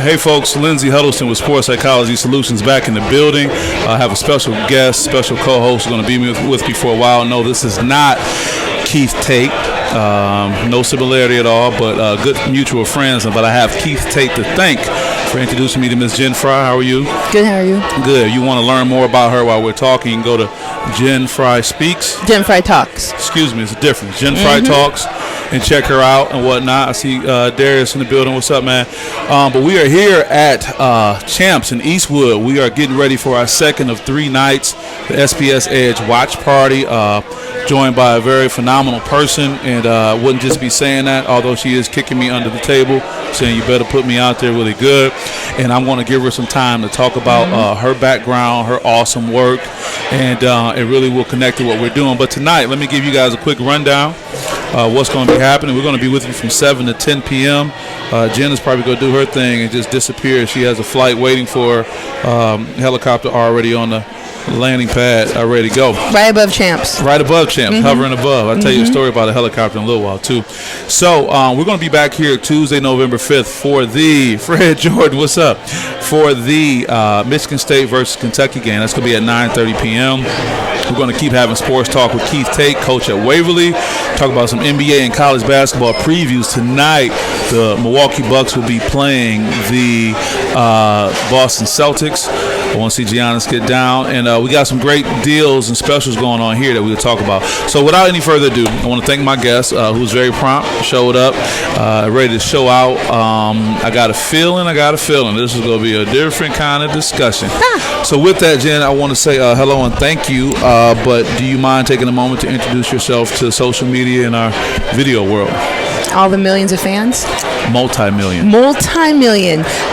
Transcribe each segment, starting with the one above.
Hey folks, Lindsay Huddleston with Sports Psychology Solutions back in the building. I have a special guest, special co-host who's going to be with me for a while. No, this is not Keith Tate. No similarity at all, but good mutual friends. But I have Keith Tate to thank for introducing me to Miss Jen Fry. How are you? Good, how are you? Good. You want to learn more about her while we're talking, you can go to Jen Fry Speaks. Jen Fry Talks. Excuse me, it's a difference. Jen Fry Talks, and check her out and whatnot. I see Darius in the building. What's up, man? But we are here at Champs in Eastwood. We are getting ready for our second of 3 nights, the SPSEdge watch party, joined by a very phenomenal person. And I wouldn't just be saying that, although she is kicking me under the table, saying you better put me out there really good. And I'm going to give her some time to talk about her background, her awesome work, and it really will connect to what we're doing. But tonight, let me give you guys a quick rundown. What's going to be happening. We're going to be with you from 7 to 10 p.m. Jen is probably going to do her thing and just disappear. She has a flight waiting for her, helicopter already on the landing pad, ready to go. Right above Champs. Right above Champs, hovering above. I'll tell you a story about a helicopter in a little while, too. So we're going to be back here Tuesday, November 5th for the, Fred Jordan, what's up? For the Michigan State versus Kentucky game. That's going to be at 9:30 p.m. We're going to keep having sports talk with Keith Tate, coach at Waverly. Talk about some NBA and college basketball previews. Tonight, the Milwaukee Bucks will be playing the Boston Celtics. I want to see Giannis get down. And we got some great deals and specials going on here that we'll talk about. So without any further ado, I want to thank my guest, who's very prompt, showed up, ready to show out. I got a feeling this is going to be a different kind of discussion. So with that, Jen, I want to say hello and thank you. But do you mind taking a moment to introduce yourself to social media and our video world? All the millions of fans? Multi-million.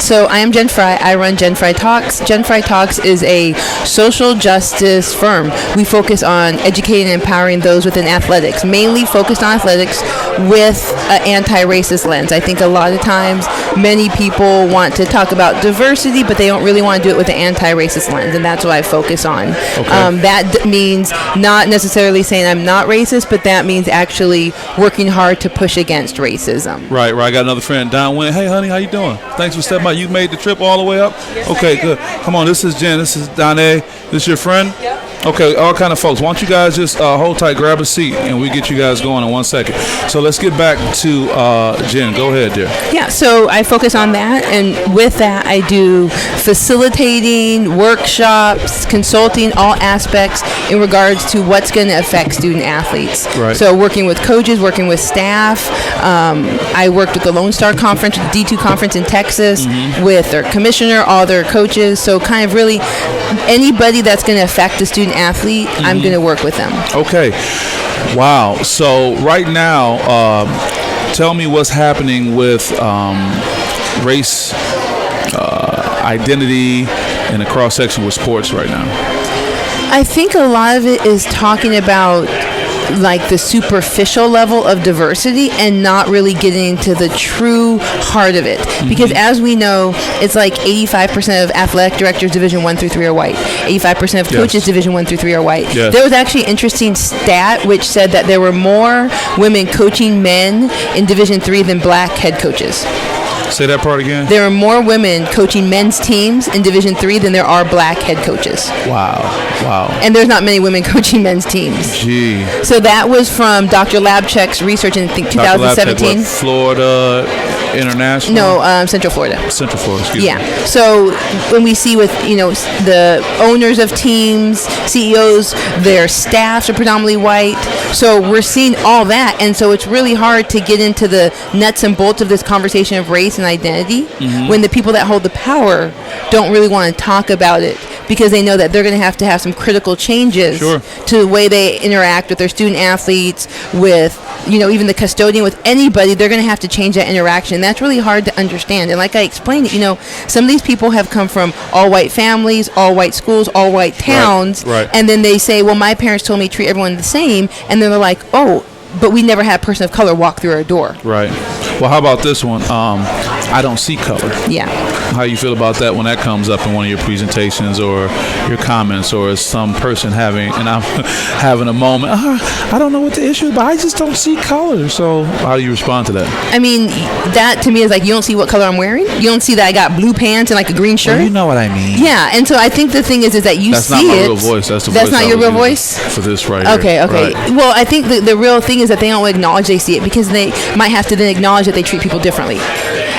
So I am Jen Fry. I run Jen Fry Talks. Jen Fry Talks is a social justice firm. We focus on educating and empowering those within athletics, mainly focused on athletics with an anti-racist lens. I think a lot of times many people want to talk about diversity, but they don't really want to do it with an anti-racist lens, and that's what I focus on. Okay. That means not necessarily saying I'm not racist, but that means actually working hard to push against racism. Right. I got another friend, Donne Wynn. Hey, honey, how you doing? Thanks for stepping by. You made the trip all the way up? Yes, okay, good. Come on, this is Jen. This is Donne. This your friend? Yep. Okay, all kind of folks. Why don't you guys just hold tight, grab a seat, and we get you guys going in 1 second. So let's get back to Jen. Go ahead, dear. Yeah, so I focus on that, and with that I do facilitating, workshops, consulting, all aspects in regards to what's going to affect student athletes. Right. So working with coaches, working with staff. I worked with the Lone Star Conference, the D2 Conference in Texas, with their commissioner, all their coaches. So kind of really anybody that's going to affect the student athlete, I'm going to work with them. Okay. Wow. So right now, tell me what's happening with race identity and the cross-section with sports right now. I think a lot of it is talking about like the superficial level of diversity and not really getting into the true heart of it. Because as we know, it's like 85% of athletic directors Division 1 through 3 are white. 85% of coaches Division 1 through 3 are white. Yes. There was actually an interesting stat which said that there were more women coaching men in Division 3 than black head coaches. Say that part again. There are more women coaching men's teams in Division 3 than there are black head coaches. Wow. And there's not many women coaching men's teams. Gee. So that was from Dr. Labchek's research in, I think, 2017. Labchek, Florida International? No, Central Florida. Excuse me. Yeah. So when we see with, the owners of teams, CEOs, their staffs are predominantly white. So we're seeing all that. And so it's really hard to get into the nuts and bolts of this conversation of race and identity when the people that hold the power don't really want to talk about it, because they know that they're going to have some critical changes to the way they interact with their student athletes, with even the custodian, with anybody. They're going to have to change that interaction. That's really hard to understand. And like I explained, some of these people have come from all white families, all white schools, all white towns, and then they say, well, my parents told me to treat everyone the same, and then they're like, oh, but we never had a person of color walk through our door. Right. Well, how about this one? I don't see color. Yeah. How you feel about that when that comes up in one of your presentations or your comments, or is some person having, and I'm having a moment, I don't know what the issue is, but I just don't see color. So how do you respond to that? I mean, that to me is like, you don't see what color I'm wearing? You don't see that I got blue pants and like a green shirt? Well, you know what I mean. Yeah, and so I think the thing is that you That's see not my it. real voice. That's the That's voice not I your was real using voice? for this right Okay, here. okay. Right. Well, I think the real thing is that they don't acknowledge they see it, because they might have to then acknowledge that they treat people differently.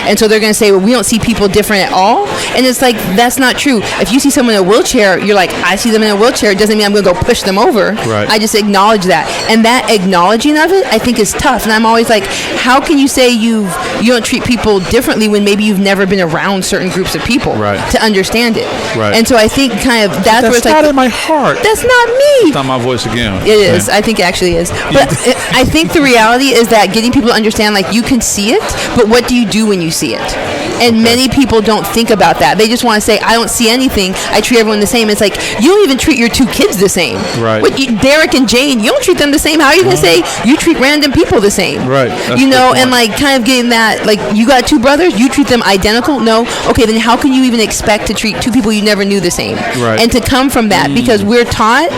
And so they're going to say, well, we don't see people different at all. And it's like, that's not true. If you see someone in a wheelchair, you're like, I see them in a wheelchair. It doesn't mean I'm going to go push them over. Right. I just acknowledge that. And that acknowledging of it, I think, is tough. And I'm always like, how can you say you don't treat people differently when maybe you've never been around certain groups of people to understand it? Right. And so I think kind of that's where it's not like, in my heart. that's not me. It's not my voice again. It is. I think it actually is. But I think the reality is that getting people to understand, like, you can see it, but what do you do when you see it? And many people don't think about that. They just want to say, I don't see anything. I treat everyone the same. It's like, you don't even treat your two kids the same. Right. Derek and Jane, you don't treat them the same. How are you going to say you treat random people the same? Right. That's you know, the and like kind of getting that, like, you got two brothers, you treat them identical? No. Okay, then how can you even expect to treat two people you never knew the same? Right. And to come from that, because we're taught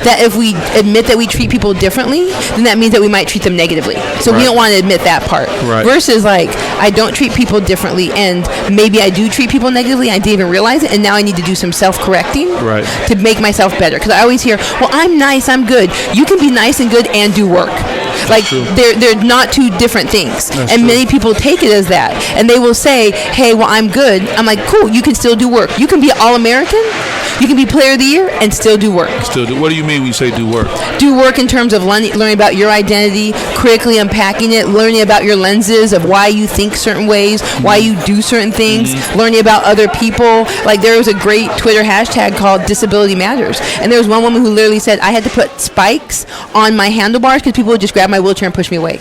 that if we admit that we treat people differently, then that means that we might treat them negatively. So we don't want to admit that part. Right. Versus like, I don't treat people differently, and maybe I do treat people negatively, I didn't even realize it, and now I need to do some self-correcting to make myself better. Because I always hear, well, I'm nice, I'm good. You can be nice and good and do work. Like, they're not two different things. And many people take it as that. And they will say, hey, well, I'm good. I'm like, cool, you can still do work. You can be All-American, you can be Player of the Year, and still do work. What do you mean when you say do work? Do work in terms of learning about your identity, critically unpacking it, learning about your lenses of why you think certain ways, why you do certain things, learning about other people. Like, there was a great Twitter hashtag called Disability Matters. And there was one woman who literally said, I had to put spikes on my handlebars because people would just grab my wheelchair and push me away.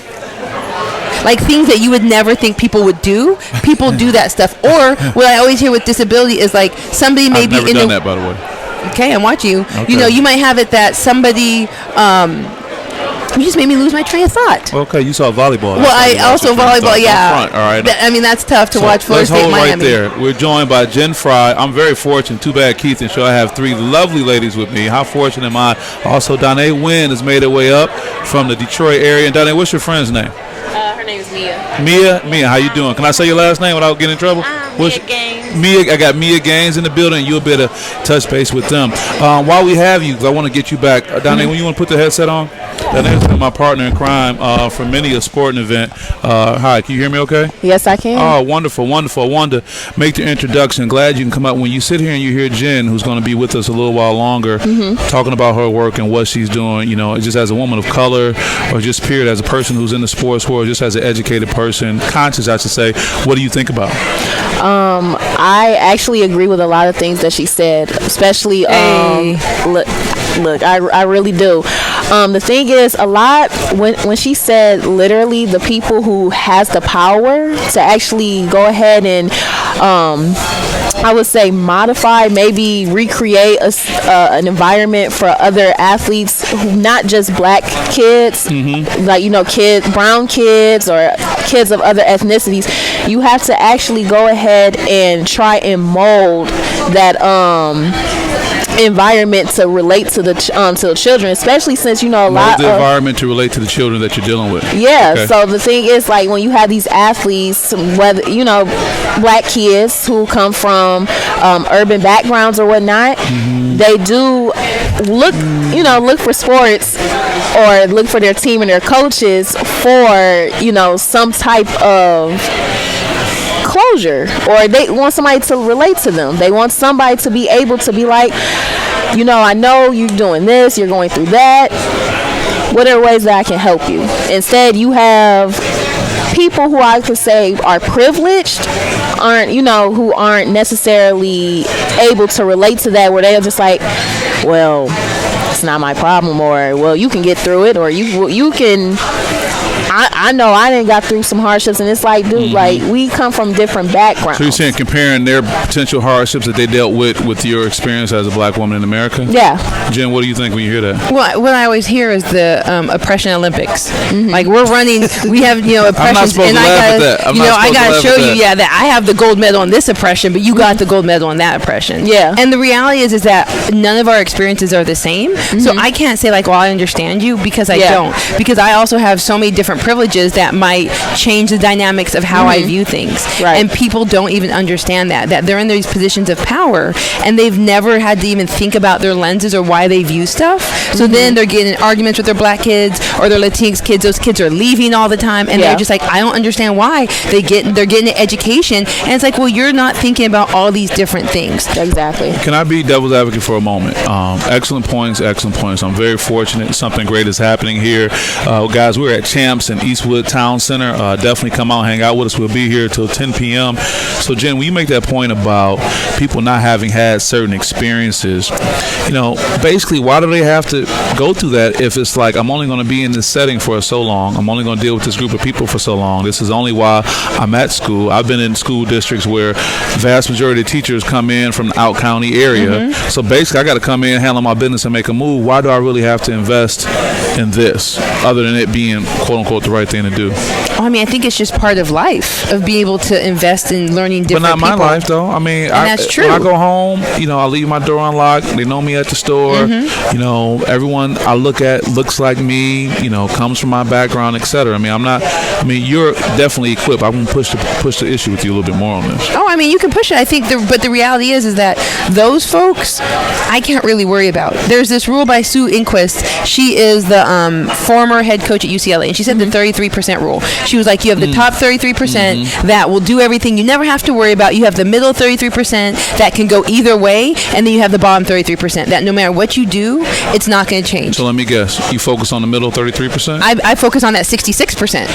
Like, things that you would never think people would do, people do that stuff. Or what I always hear with disability is like, somebody may I've be never done that, by the way. Okay, I'm watching you. Okay. You know, you might have it that somebody. You just made me lose my train of thought. Okay, you saw volleyball. Well, I also volleyball, yeah. All right. I mean, that's tough to watch Florida State, Miami. Right there. We're joined by Jen Fry. I'm very fortunate. Too bad Keith and Show. I have three lovely ladies with me. How fortunate am I? Also, Donne Wynn has made her way up from the Detroit area. And Donne, what's your friend's name? Her name is Mia. Mia, how you doing? Can I say your last name without getting in trouble? Mia Gaines. Mia, I got Mia Gaines in the building. You'll be able to touch base with them. While we have you, because I want to get you back. Donne, when you want to put the headset on? Donne has been my partner in crime for many a sporting event. Hi, can you hear me okay? Yes, I can. Oh, wonderful. I wanted to make the introduction. Glad you can come up. When you sit here and you hear Jen, who's going to be with us a little while longer, talking about her work and what she's doing, you know, just as a woman of color, or just period, as a person who's in the sports world, just as an educated person, conscious, I should say, what do you think about? I actually agree with a lot of things that she said, especially look, I really do. The thing is, a lot when she said literally the people who has the power to actually go ahead and I would say modify, maybe recreate an environment for other athletes, not just black kids, like, you know, brown kids or kids of other ethnicities. You have to actually go ahead and try and mold that environment to relate to the children, especially since, you know, environment to relate to the children that you're dealing with. Yeah. Okay. So the thing is, like, when you have these athletes, whether, you know, black kids who come from urban backgrounds or whatnot, they do look for sports or look for their team and their coaches for, you know, some type of closure, or they want somebody to relate to them. They want somebody to be able to be like, you know, I know you're doing this, you're going through that. What are ways that I can help you? Instead, you have people who I could say are privileged, who aren't necessarily able to relate to that, where they're just like, well, it's not my problem, or, well, you can get through it, or you can, I know I didn't got through some hardships, and it's like, dude, like we come from different backgrounds. So you're saying comparing their potential hardships that they dealt with your experience as a black woman in America? Yeah. Jen, what do you think when you hear that? Well, what I always hear is the oppression Olympics. Like we're running, we have oppressions, I'm not supposed and to laugh at that. I gotta show you that I have the gold medal on this oppression, but you got the gold medal on that oppression. Yeah. And the reality is that none of our experiences are the same. So I can't say like, well, I understand you, because I don't, because I also have so many different privileges that might change the dynamics of how I view things. Right. And people don't even understand that they're in these positions of power and they've never had to even think about their lenses or why they view stuff. So then they're getting in arguments with their black kids or their Latinx kids. Those kids are leaving all the time, and they're just like, I don't understand why they're getting an education, and it's like, well, you're not thinking about all these different things. Exactly. Can I be devil's advocate for a moment? Excellent points. I'm very fortunate. Something great is happening here. Guys, we're at Champs in Eastwood Town Center. Definitely come out and hang out with us. We'll be here till 10 p.m. So, Jen, when you make that point about people not having had certain experiences, basically, why do they have to go through that if it's like, I'm only going to be in this setting for so long, I'm only going to deal with this group of people for so long, this is only why I'm at school. I've been in school districts where vast majority of teachers come in from the out county area, so basically I got to come in, handle my business, and make a move. Why do I really have to invest in this other than it being quote unquote the right thing to do? I mean, I think it's just part of life, of being able to invest in learning different people. But not people. my life, though. I mean, that's true. When I go home, I leave my door unlocked. They know me at the store. Everyone I look at looks like me, comes from my background, etc. I mean, you're definitely equipped. I'm going to push the issue with you a little bit more on this. Oh, I mean, you can push it. I think, but the reality is that those folks, I can't really worry about. There's this rule by Sue Inquist. She is the former head coach at UCLA, and she said the 33% rule. She was like, you have the top 33% that will do everything you never have to worry about. You have the middle 33% that can go either way, and then you have the bottom 33% that no matter what you do, it's not going to change. So let me guess, you focus on the middle 33%? I focus on that 66%.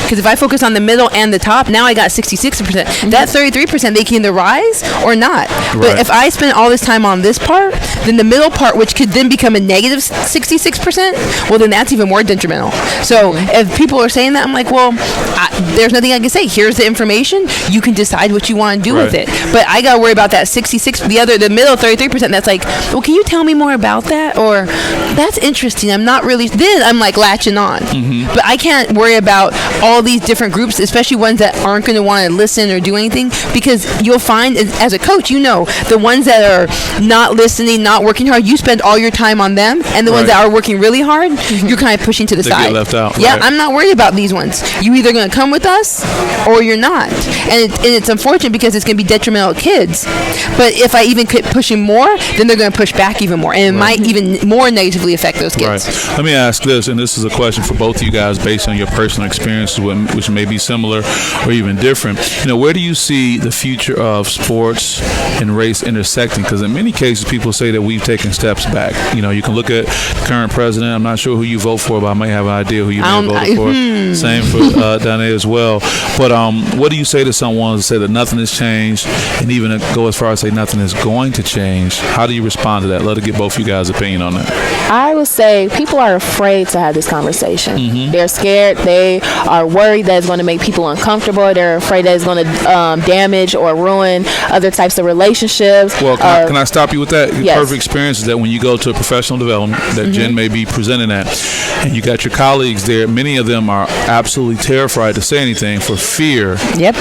Because if I focus on the middle and the top, now I got 66%. That 33%, they can either rise or not. Right. But if I spend all this time on this part, then the middle part, which could then become a negative 66%, well, then that's even more detrimental. So if people are saying that, I'm like, well, there's nothing I can say. Here's the information. You can decide what you want to do with it. But I got to worry about that 66, the middle 33%. That's like, well, can you tell me more about that? Or that's interesting. I'm not really, then I'm like latching on. But I can't worry about all these different groups, especially ones that aren't going to want to listen or do anything, because you'll find as a coach, the ones that are not listening, not working hard, you spend all your time on them, and the ones that are working really hard, you're kind of pushing to the side. Get left out. Yeah, I'm not worried about these ones. You either going to come with us or you're not, and it's unfortunate because it's going to be detrimental to kids. But if I even keep pushing more, then they're going to push back even more, and it might even more negatively affect those kids. Right. Let me ask this, and this is a question for both of you guys based on your personal experiences, which may be similar or even different. Where do you see the future of sports and race intersecting? Because in many cases, people say that we've taken steps back. You can look at the current president. I'm not sure who you vote for, but I may have an idea who you may have voted for. Same for Donne as well. But what do you say to someone who say that nothing has changed, and even go as far as say nothing is going to change? How do you respond to that? Let us get both of you guys' opinion on that. I would say people are afraid to have this conversation. They're scared. They are worried that it's going to make people uncomfortable. They're afraid that it's going to damage or ruin other types of relationships. Well, can I stop you with that? Yes. Perfect experience is that when you go to a professional development that Jen may be presenting at, and you got your colleagues there, many of them are absolutely terrified to say anything for fear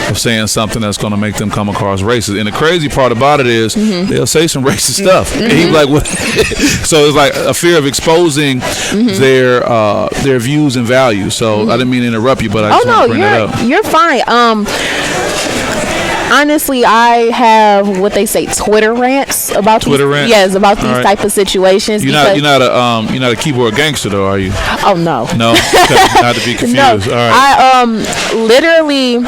of saying something that's going to make them come across racist. And the crazy part about it is they'll say some racist stuff. And he's like, what? So it's like a fear of exposing their views and values. So I didn't mean to interrupt you, but I just want to bring that up. You're fine. Honestly, I have what they say Twitter rants about Twitter rants? Yes, about these right. type of situations. You're not a keyboard gangster though, are you? Oh no. No, okay. Not to be confused. No. All right. I literally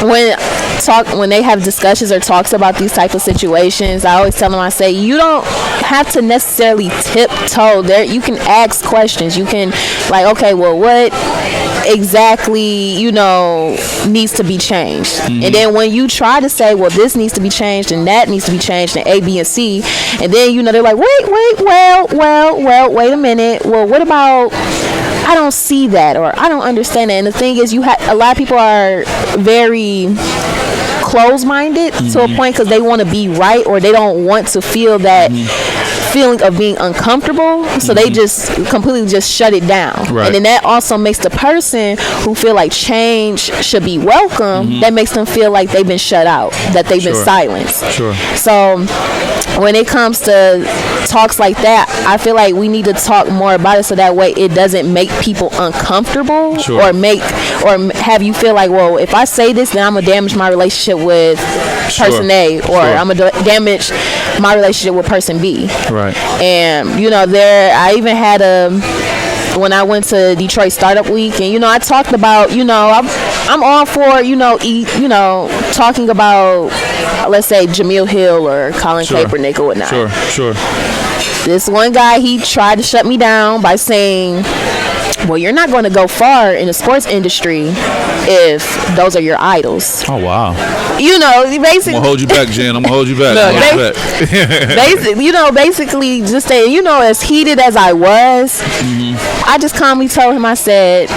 when they have discussions or talks about these type of situations, I always tell them, I say, you don't have to necessarily tiptoe there. You can ask questions. You can okay, well, what exactly needs to be changed? And then when you try to say, well, this needs to be changed and that needs to be changed and A, B, and C, and then they're like, wait a minute, well, what about I don't see that, or I don't understand that. And the thing is, a lot of people are very closed-minded to a point because they want to be right, or they don't want to feel that feeling of being uncomfortable, so they just completely just shut it down. Right. And then that also makes the person who feel like change should be welcome, that makes them feel like they've been shut out, that they've been silenced. Sure. So when it comes to talks like that, I feel like we need to talk more about it, so that way it doesn't make people uncomfortable, or have you feel like, well, if I say this, then I'm gonna damage my relationship with person A, or I'm gonna damage my relationship with person B. Right. And I even had when I went to Detroit Startup Week, and I talked about, I'm all for talking about, let's say, Jamil Hill or Colin Kaepernick or whatnot. Sure. This one guy, he tried to shut me down by saying, well, you're not going to go far in the sports industry if those are your idols. Oh, wow. Basically. I'm going to hold you back, Jen. I'm going to hold you back. Basically just saying, as heated as I was, I just calmly told him, I said,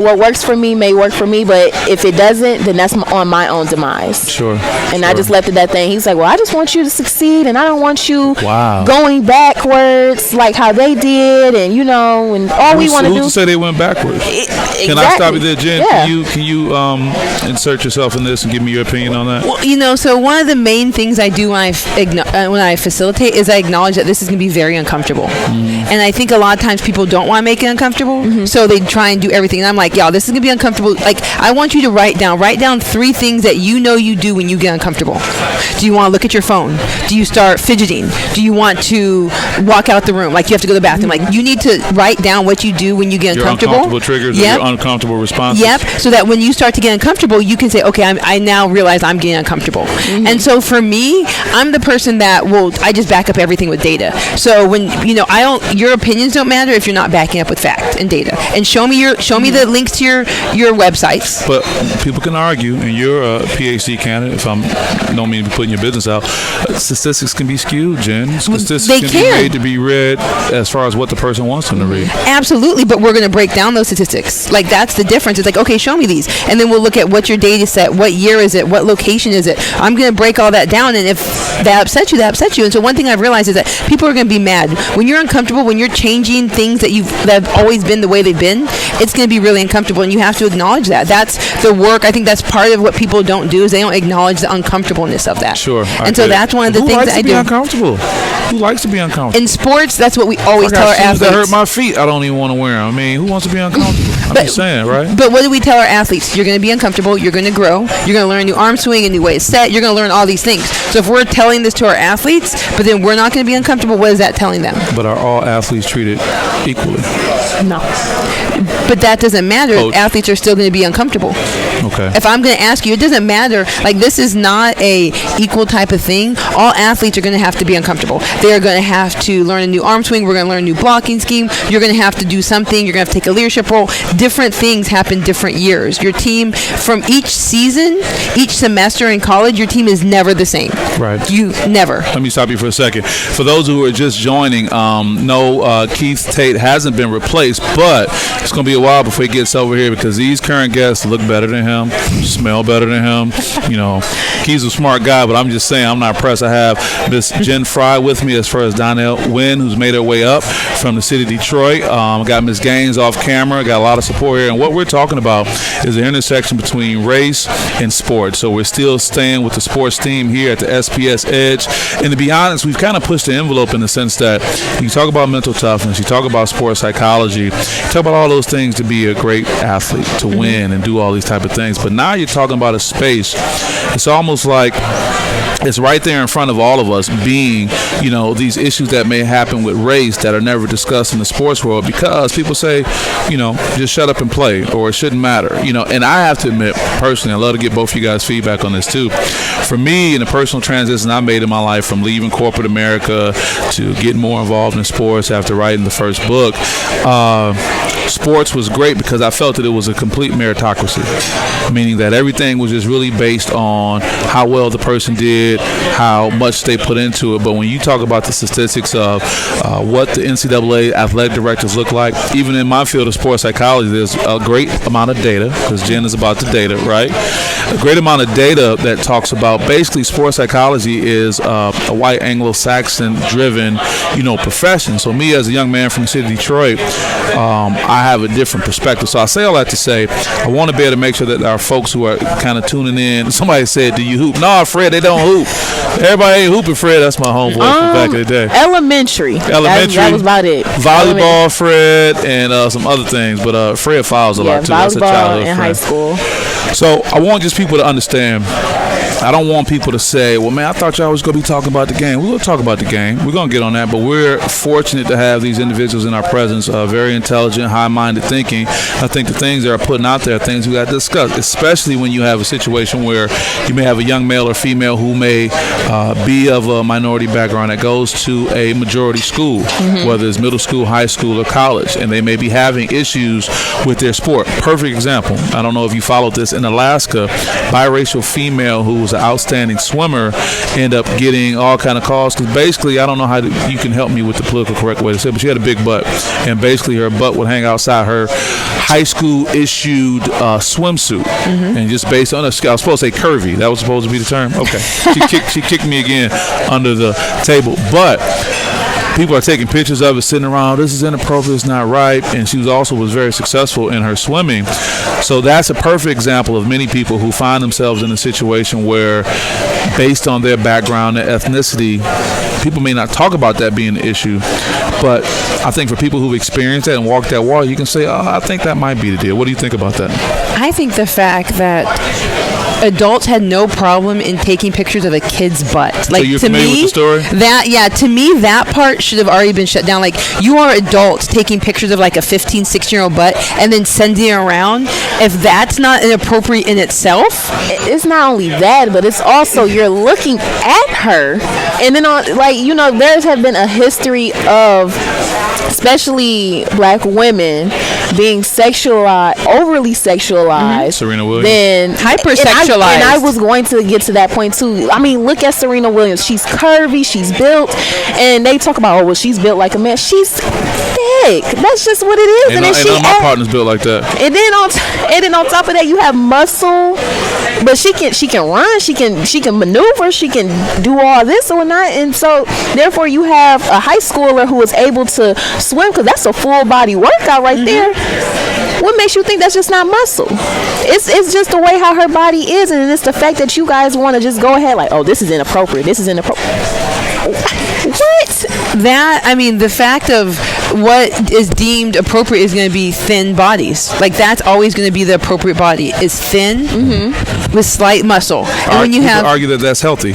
what works for me may work for me, but if it doesn't, then that's on my own demise. Sure. And I just left it that thing. He's like, well, I just want you to succeed, and I don't want you wow. going backwards like how they did, and and all we want to do. Who's to say they went backwards? Exactly. Can I stop you there, Jen? Yeah. Can you insert yourself in this and give me your opinion on that? Well, so one of the main things I do when I facilitate is I acknowledge that this is going to be very uncomfortable, and I think a lot of times people don't want to make it uncomfortable, so they try and do everything. And I'm like, y'all, this is going to be uncomfortable. Like, I want you to write down 3 things that you do when you get uncomfortable. Do you want to look at your phone? Do you start fidgeting? Do you want to walk out the room? Like, you have to go to the bathroom. Like, you need to write down what you do when you get uncomfortable. Your uncomfortable triggers, or your uncomfortable responses. Yep. So that when you start to get uncomfortable, you can say, okay, I now realize I'm getting uncomfortable. And so for me, I'm the person that I just back up everything with data. So when, your opinions don't matter if you're not backing up with fact and data. And show me the links to your websites. But people can argue, and you're a PhD candidate, if I don't mean to be putting your business out, statistics can be skewed, Jen. Statistics can be made to be read as far as what the person wants them to read. Absolutely, but we're going to break down those statistics. Like, that's the difference. It's like, okay, show me these. And then we'll look at what's your data set, what year is it, what location is it. I'm going to break all that down, and if that upsets you, that upsets you. And so one thing I've realized is that people are going to be mad. When you're uncomfortable, when you're changing things that have always been the way they've been, it's going to be really uncomfortable, and you have to acknowledge that. That's the work. I think that's part of what people don't do, is they don't acknowledge the uncomfortableness of that. Sure. And so that's one of the things that I do. Who likes to be uncomfortable? Who likes to be uncomfortable? In sports, that's what we always tell our athletes. That hurt my feet. I don't even want to wear them. I mean, who wants to be uncomfortable? I'm just saying, right? But what do we tell our athletes? You're going to be uncomfortable. You're going to grow. You're going to learn a new arm swing, a new way to set. You're going to learn all these things. So if we're telling this to our athletes, but then we're not going to be uncomfortable, what is that telling them? But are all athletes treated equally? No. But that doesn't matter. Athletes are still going to be uncomfortable. Okay. If I'm going to ask you, it doesn't matter. Like, this is not a equal type of thing. All athletes are going to have to be uncomfortable. They're going to have to learn a new arm swing. We're going to learn a new blocking scheme. You're going to have to do something. You're going to have to take a leadership role. Different things happen different years. Your team, from each season, each semester in college, your team is never the same. Right. You never. Let me stop you for a second. For those who are just joining, no, Keith Tate hasn't been replaced, but it's going to be a while before he gets over here, because these current guests look better than him, smell better than him. Keith's a smart guy, but I'm just saying, I'm not impressed. I have Miss Jen Fry with me, as far as Donnell Wynn, who's made her way up from the city of Detroit. Got Miss Gaines off camera. Got a lot of support here. And what we're talking about is the intersection between race and sports. So we're still staying with the sports team here at the SPS Edge. And to be honest, we've kind of pushed the envelope in the sense that you talk about mental toughness, you talk about sports psychology, you talk about all those things to be a great athlete, to win and do all these type of things. But now you're talking about a space. It's almost like it's right there in front of all of us, being, these issues that may happen with race that are never discussed in the sports world, because people say, just shut up and play, or it shouldn't matter, and I have to admit, personally, I'd love to get both of you guys' feedback on this too. For me, in the personal transition I made in my life, from leaving corporate America to getting more involved in sports after writing the first book, sports was great because I felt that it was a complete meritocracy, meaning that everything was just really based on how well the person did, appreciate how much they put into it. But when you talk about the statistics of what the NCAA athletic directors look like, even in my field of sports psychology, there's a great amount of data, because Jen is about the data, right? A great amount of data that talks about basically sports psychology is a white Anglo-Saxon driven, profession. So me as a young man from the city of Detroit, I have a different perspective. So I say all that to say, I want to be able to make sure that our folks who are kind of tuning in, somebody said, do you hoop? No, Fred, they don't hoop. Everybody ain't hooping, Fred. That's my homeboy from back in the day. Elementary. That was about it. Volleyball, Fred, and some other things. But Fred fouls a lot, too. That's a childhood in friend. High school. So I want just people to understand, I don't want people to say, well, man, I thought y'all was going to be talking about the game. We're going to talk about the game. We're going to get on that. But we're fortunate to have these individuals in our presence, very intelligent, high-minded thinking. I think the things that are putting out there are things we got to discuss, especially when you have a situation where you may have a young male or female who may be of a minority background that goes to a majority school, whether it's middle school, high school, or college, and they may be having issues with their sport. Perfect example. I don't know if you followed this. In Alaska, biracial female who was an outstanding swimmer ended up getting all kind of calls, because basically, I don't know how you can help me with the political correct way to say it, but she had a big butt, and basically her butt would hang outside her high school issued swimsuit, and just based on I was supposed to say curvy, that was supposed to be the term. Okay, she kicked me again under the table, but people are taking pictures of it, sitting around, this is inappropriate, it's not right, and she was very successful in her swimming. So that's a perfect example of many people who find themselves in a situation where, based on their background, their ethnicity, people may not talk about that being an issue, but I think for people who've experienced that and walked that walk, you can say, I think that might be the deal. What do you think about that? I think the fact that adults had no problem in taking pictures of a kid's butt. Like, so you're to familiar me, with the story? To me, that part should have already been shut down. Like, you are adults taking pictures of like a 15, 16-year-old butt and then sending it around. If that's not inappropriate in itself, it's not only that, but it's also you're looking at her, and then there have been a history of, especially black women, being overly sexualized. Serena Williams. Then hypersexualized. And I was going to get to that point too. I mean, look at Serena Williams. She's curvy, she's built, and they talk about, she's built like a man. She's thick. That's just what it is. And then my partner's built like that. And then on top of that, you have muscle, but she can run, she can maneuver, she can do all this or not, and so therefore you have a high schooler who is able to swim, because that's a full body workout right there. What makes you think that's just not muscle? It's just the way how her body is, and it's the fact that you guys want to just go ahead like, this is inappropriate. This is inappropriate. What? The fact of what is deemed appropriate is going to be thin bodies. Like, that's always going to be the appropriate body, is thin with slight muscle. And when you argue that that's healthy.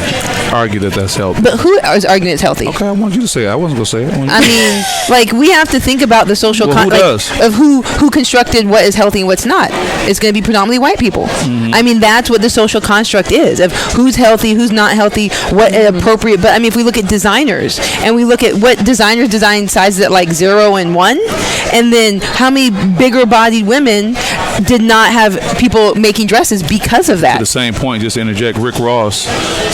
But who is arguing it's healthy? Okay, I want you to say it. I wasn't going to say it. We have to think about the social of who constructed what is healthy and what's not. It's going to be predominantly white people. That's what the social construct is, of who's healthy, who's not healthy, what is appropriate. But if we look at designers and we look at what designers design sizes at like 0 and 1, and then how many bigger bodied women did not have people making dresses because of that. To the same point, just to interject, Rick Ross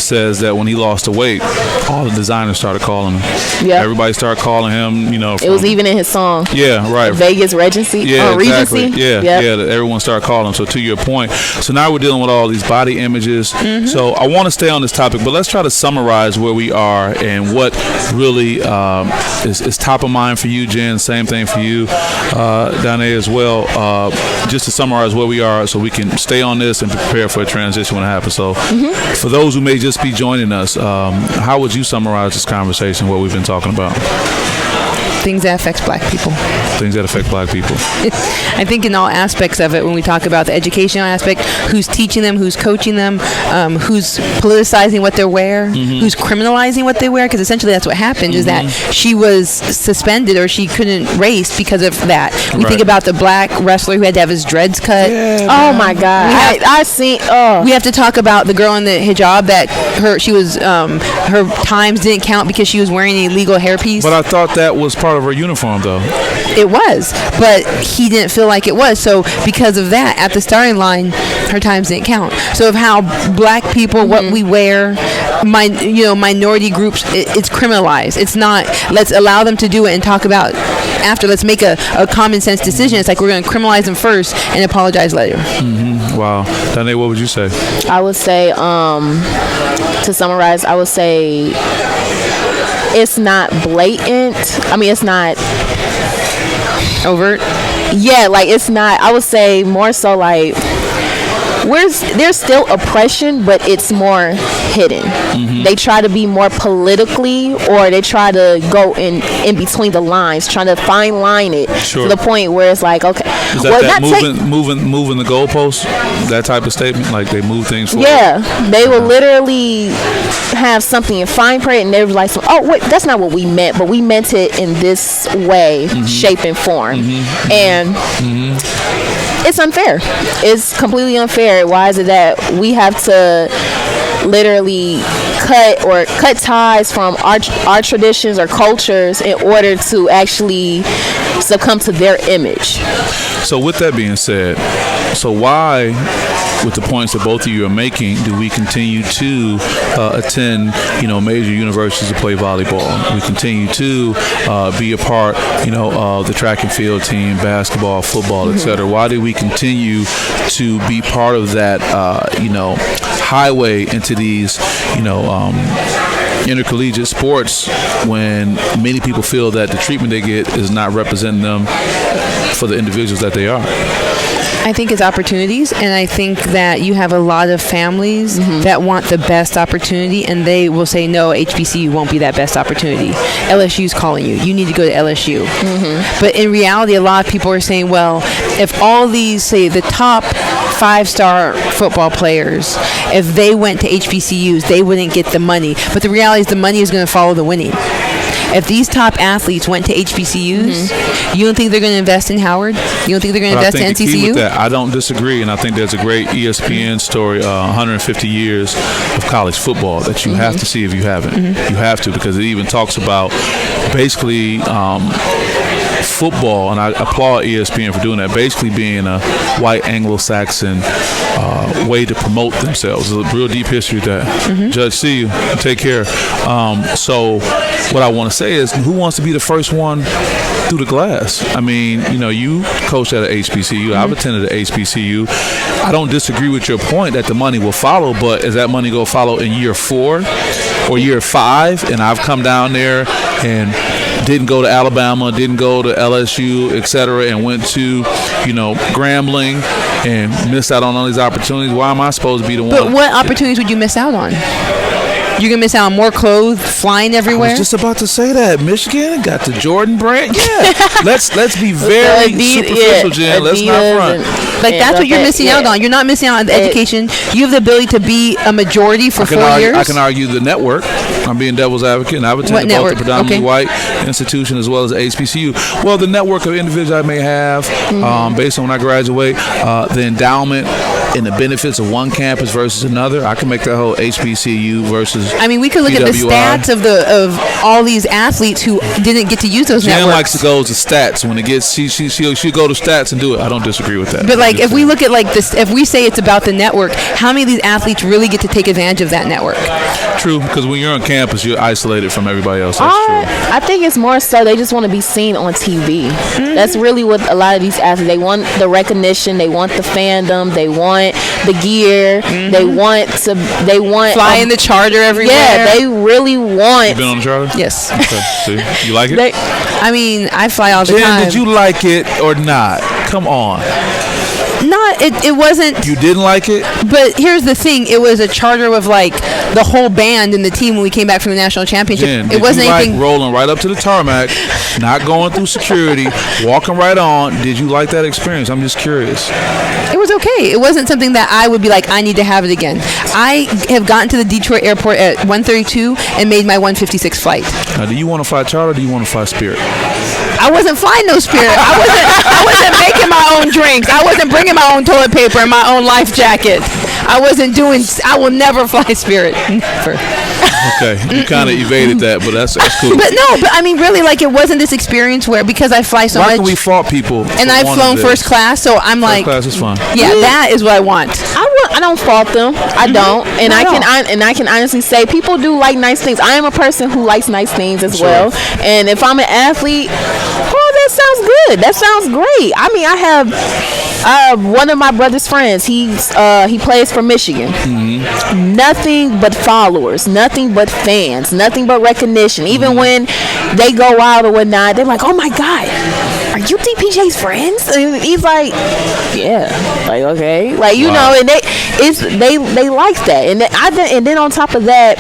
says that when he lost the weight, all the designers started calling him. Yeah. Everybody started calling him, it was even in his song. Yeah, right. Vegas Regency. Yeah, exactly. Regency. Yeah, everyone started calling him. So to your point, so now we're dealing with all these body images. So I want to stay on this topic, but let's try to summarize where we are and what really is top of mind for you, Jen. Same thing for you, Donne, as well. Just to summarize where we are so we can stay on this and prepare for a transition when it happens. So for those who may just be joining us, how would you summarize this conversation, what we've been talking about? Things that affect black people. Things that affect black people. I think in all aspects of it, when we talk about the educational aspect, who's teaching them, who's coaching them, who's politicizing what they wear, who's criminalizing what they wear, because essentially that's what happened, is that she was suspended or she couldn't race because of that. We think about the black wrestler who had to have his dreads cut. Yeah, oh my God. We have to talk about the girl in the hijab that her times didn't count because she was wearing an illegal hairpiece. But I thought that was part part of her uniform, though. It was, but he didn't feel like it was. So because of that, at the starting line, her times didn't count. So of how black people, what we wear, minority groups, it's criminalized. It's not. Let's allow them to do it and talk about after. Let's make a common sense decision. It's like we're going to criminalize them first and apologize later. Wow, Donne, what would you say? I would say, to summarize, I would say it's not blatant. I mean, it's not overt. Yeah, like it's not. I would say more so like there's still oppression, but it's more hidden. They try to be more politically, or they try to go in between the lines, trying to fine line it to the point where it's like, okay, is that moving the goalposts? That type of statement, like they move things forward? Yeah, they will literally have something in fine print, and they're like, oh wait, that's not what we meant, but we meant it in this way, shape, and form, and. It's unfair. It's completely unfair. Why is it that we have to literally cut ties from our traditions or cultures in order to actually succumb to their image? So with that being said, so why, with the points that both of you are making, do we continue to attend, major universities to play volleyball? We continue to be a part, of the track and field team, basketball, football, etc. Why do we continue to be part of that, highway into these, intercollegiate sports when many people feel that the treatment they get is not representing them for the individuals that they are? I think it's opportunities, and I think that you have a lot of families that want the best opportunity, and they will say, no, HBCU won't be that best opportunity. LSU's calling you. You need to go to LSU. But in reality, a lot of people are saying, well, if all these, say, the top 5-star football players, if they went to HBCUs, they wouldn't get the money. But the reality is the money is going to follow the winning. If these top athletes went to HBCUs, you don't think they're going to invest in Howard? You don't think they're going to invest in NCCU? I don't disagree, and I think there's a great ESPN story, 150 years of college football, that you have to see if you haven't. You have to, because it even talks about basically football, and I applaud ESPN for doing that, basically being a white Anglo-Saxon way to promote themselves. There's a real deep history of that. Judge, see you. Take care. So what I want to say is, who wants to be the first one through the glass? I mean, you coached at an HBCU. I've attended an HBCU. I don't disagree with your point that the money will follow, but is that money going to follow in year 4 or year 5? And I've come down there and didn't go to Alabama, didn't go to LSU, etc., and went to, Grambling and missed out on all these opportunities. Why am I supposed to be the one? But what opportunities would you miss out on? You're going to miss out on more clothes flying everywhere? I was just about to say that. Michigan got the Jordan brand. Yeah. let's be very superficial, Jen. Let's not front. That's what you're missing out on. You're not missing out on the education. You have the ability to be a majority for 4 years. I can argue the network. I'm being devil's advocate, and I've attended both the predominantly white institution as well as the HBCU. Well, the network of individuals I may have, based on when I graduate, the endowment and the benefits of one campus versus another, I can make that whole HBCU versus I mean, we could look at the stats of all these athletes who didn't get to use those networks. Jen likes to go to stats when it gets. She'll go to stats and do it. I don't disagree with that. But if we look at this, if we say it's about the network, how many of these athletes really get to take advantage of that network? True, because when you're on campus, you're isolated from everybody else. That's true. I think it's more so they just want to be seen on TV. That's really what a lot of these athletes, they want the recognition, they want the fandom, they want the gear, they want fly in the charter everywhere. Yeah, they really want. You been on the charter? Yes. Okay. See, you like it? I fly all the Jen, time. did you like it or not? Come on. It wasn't. You didn't like it? But here's the thing: it was a charter with the whole band and the team when we came back from the national championship. Jen, it wasn't anything. Rolling right up to the tarmac, not going through security, walking right on. Did you like that experience? I'm just curious. It was okay. It wasn't something that I would be like, I need to have it again. I have gotten to the Detroit airport at 1:32 and made my 1:56 flight. Now, do you want to fly charter or do you want to fly Spirit? I wasn't flying no Spirit. I wasn't making my own drinks. I wasn't bringing my own toilet paper and my own life jacket. I wasn't doing. I will never fly Spirit. Never. Okay, you kind of evaded that, but that's cool. But I mean, really, like, it wasn't this experience where, because I fly so Why much. can we fault people? And I've flown first class, so I'm like, first class is fun. Yeah, that is what I want. I don't fault them. I don't, and I can honestly say people do like nice things. I am a person who likes nice things as well. And if I'm an athlete, that sounds good. That sounds great. I mean, I have one of my brother's friends. He plays for Michigan. Mm-hmm. Nothing but followers, nothing but fans, nothing but recognition. Even when they go out or whatnot, they're like, "Oh my God, are you DPJ's friends?" And he's like, "Yeah." Like, okay, like, you know, and they like that, and then on top of that,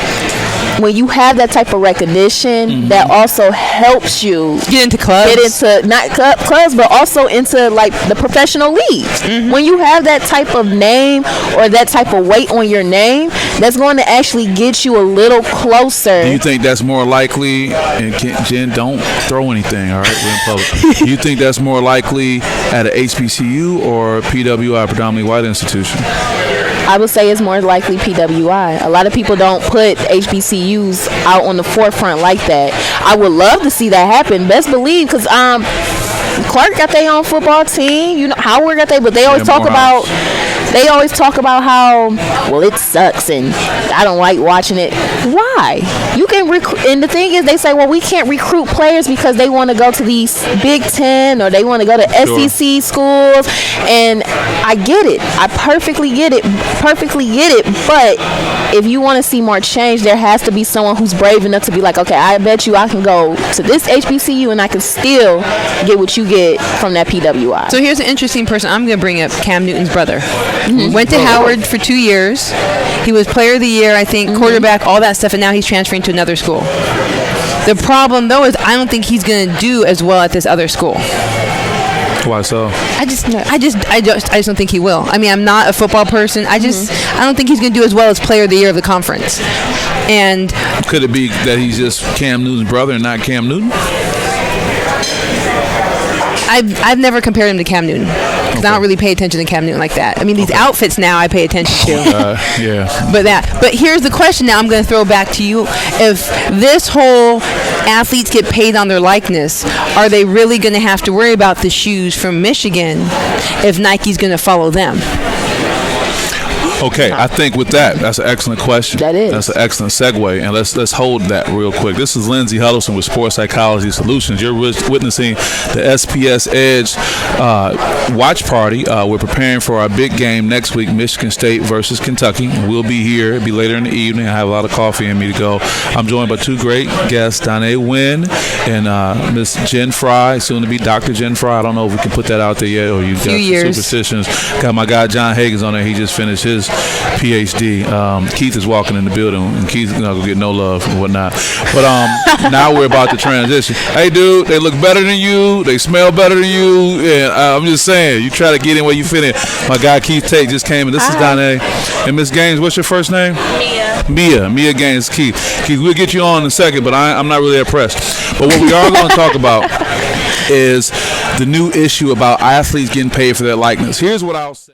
when you have that type of recognition, that also helps you get into clubs, not clubs, but also into like the professional leagues. When you have that type of name or that type of weight on your name, that's going to actually get you a little closer. Do you think that's more likely? And Jen, don't throw anything. All right, we're in public. Do you think that's more likely at a HBCU or PWI, predominantly white institution? I would say it's more likely PWI. A lot of people don't put HBCUs out on the forefront like that. I would love to see that happen. Best believe, because Clark got their own football team. You know, Howard got but they always talk about. They always talk about how, well, it sucks and I don't like watching it. Why? You can recruit, and the thing is, they say, well, we can't recruit players because they want to go to these Big Ten or they want to go to SEC schools. And I get it. I perfectly get it. But if you want to see more change, there has to be someone who's brave enough to be like, okay, I bet you I can go to this HBCU and I can still get what you get from that PWI. So here's an interesting person. I'm going to bring up Cam Newton's brother. Went to Howard for 2 years. He was player of the year, I think, quarterback, all that stuff, and now he's transferring to another school. The problem, though, is I don't think he's going to do as well at this other school. Why so? I just don't think he will. I mean, I'm not a football person. I don't think he's going to do as well as player of the year of the conference. And could it be that he's just Cam Newton's brother and not Cam Newton? I've never compared him to Cam Newton because I don't really pay attention to Cam Newton like that. I mean, these outfits now I pay attention to. Yeah. But here's the question now I'm going to throw back to you. If this whole athletes get paid on their likeness, are they really going to have to worry about the shoes from Michigan if Nike's going to follow them? Okay, I think with that's an excellent question. That is. That's an excellent segue, and let's hold that real quick. This is Lindsay Huddleston with Sports Psychology Solutions. You're witnessing the SPS watch party. We're preparing for our big game next week, Michigan State versus Kentucky. We'll be here. It'll be later in the evening. I have a lot of coffee in me to go. I'm joined by two great guests, Donne Wynn and Miss Jen Fry, soon to be Dr. Jen Fry. I don't know if we can put that out there yet, or you got some superstitions. Got my guy John Hagan's on there. He just finished his PhD. Keith is walking in the building, and Keith's not gonna get no love and whatnot. But now we're about to transition. Hey, dude, they look better than you. They smell better than you. And I'm just saying, you try to get in where you fit in. My guy Keith Tate just came in. This is Donne. And Miss Gaines, what's your first name? Mia Gaines. Keith, we'll get you on in a second, but I'm not really impressed. But what we are going to talk about is the new issue about athletes getting paid for their likeness. Here's what I'll say.